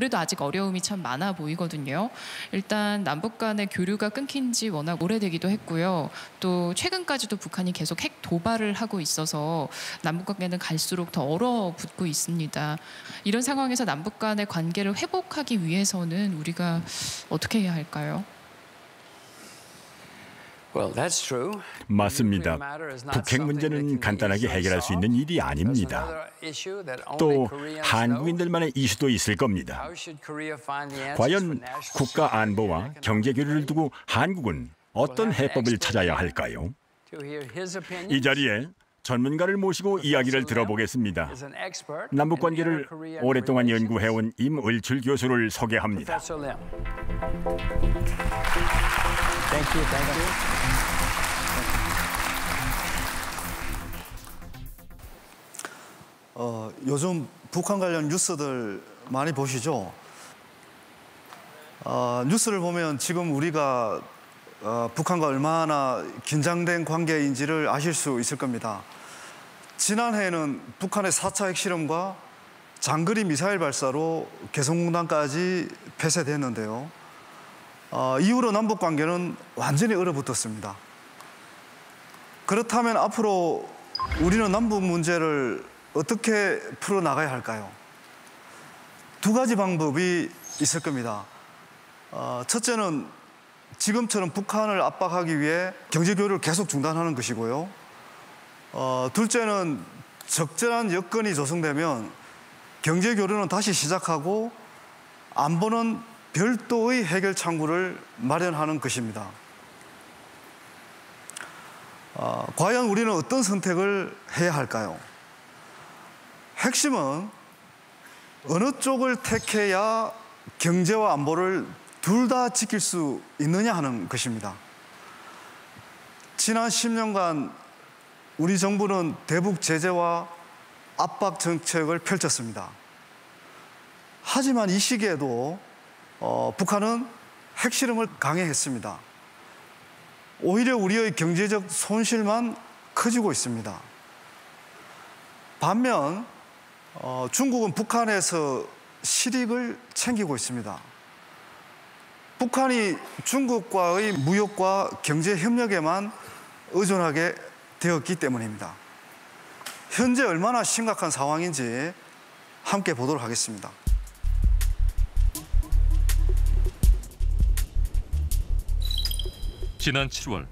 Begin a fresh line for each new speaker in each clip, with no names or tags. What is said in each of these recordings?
그래도 아직 어려움이 참 많아 보이거든요. 일단 남북 간의 교류가 끊긴 지 워낙 오래되기도 했고요. 또 최근까지도 북한이 계속 핵 도발을 하고 있어서 남북 관계는 갈수록 더 얼어붙고 있습니다. 이런 상황에서 남북 간의 관계를 회복하기 위해서는 우리가 어떻게 해야 할까요?
맞습니다. 북핵 문제는 간단하게 해결할 수 있는 일이 아닙니다. 또 한국인들만의 이슈도 있을 겁니다. 과연 국가 안보와 경제 교류를 두고 한국은 어떤 해법을 찾아야 할까요? 이 자리에 전문가를 모시고 이야기를 들어보겠습니다. 남북 관계를 오랫동안 연구해온 임을출 교수를 소개합니다.
요즘 북한 관련 뉴스들 많이 보시죠? 뉴스를 보면 지금 우리가 북한과 얼마나 긴장된 관계인지를 아실 수 있을 겁니다. 지난해에는 북한의 4차 핵실험과 장거리 미사일 발사로 개성공단까지 폐쇄됐는데요. 이후로 남북 관계는 완전히 얼어붙었습니다. 그렇다면 앞으로 우리는 남북 문제를 어떻게 풀어나가야 할까요? 두 가지 방법이 있을 겁니다. 첫째는 지금처럼 북한을 압박하기 위해 경제교류를 계속 중단하는 것이고요. 둘째는 적절한 여건이 조성되면 경제교류는 다시 시작하고 안보는 별도의 해결 창구를 마련하는 것입니다. 과연 우리는 어떤 선택을 해야 할까요? 핵심은 어느 쪽을 택해야 경제와 안보를 둘 다 지킬 수 있느냐 하는 것입니다. 지난 10년간 우리 정부는 대북 제재와 압박 정책을 펼쳤습니다. 하지만 이 시기에도 북한은 핵실험을 강행했습니다. 오히려 우리의 경제적 손실만 커지고 있습니다. 반면 중국은 북한에서 실익을 챙기고 있습니다. 북한이 중국과의 무역과 경제 협력에만 의존하게 되었기 때문입니다. 현재 얼마나 심각한 상황인지 함께 보도록 하겠습니다.
지난 7월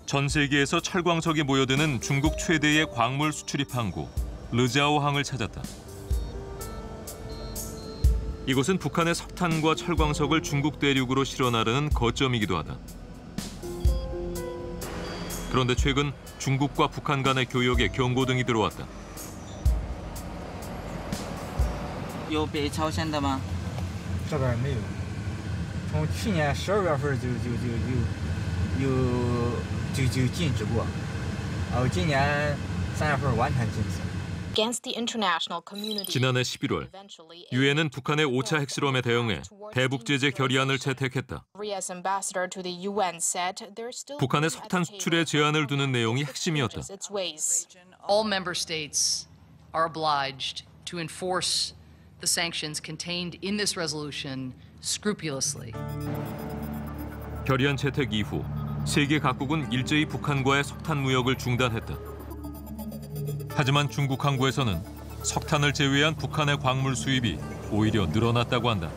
전 세계에서 철광석이 모여드는 중국 최대의 광물 수출입 항구 르자오항을 찾았다. 이곳은 북한의 석탄과 철광석을 중국 대륙으로 실어 나르는 거점이기도 하다. 그런데 최근 중국과 북한 간의 교역에 경고등이 들어왔다.
有北朝鲜的吗？
这边没有，从去年12月份就禁止过，今年3月份完全禁止。
지난해 11월 유엔은 북한의 5차 핵실험에 대응해 대북 제재 결의안을 채택했다. 북한의 석탄 수출에 제한을 두는 내용이 핵심이었다.
All member states are obliged to enforce the sanctions contained in this resolution scrupulously.
결의안 채택 이후 세계 각국은 일제히 북한과의 석탄 무역을 중단했다. 하지만 중국 항구에서는 석탄을 제외한 북한의 광물 수입이 오히려 늘어났다고 한다.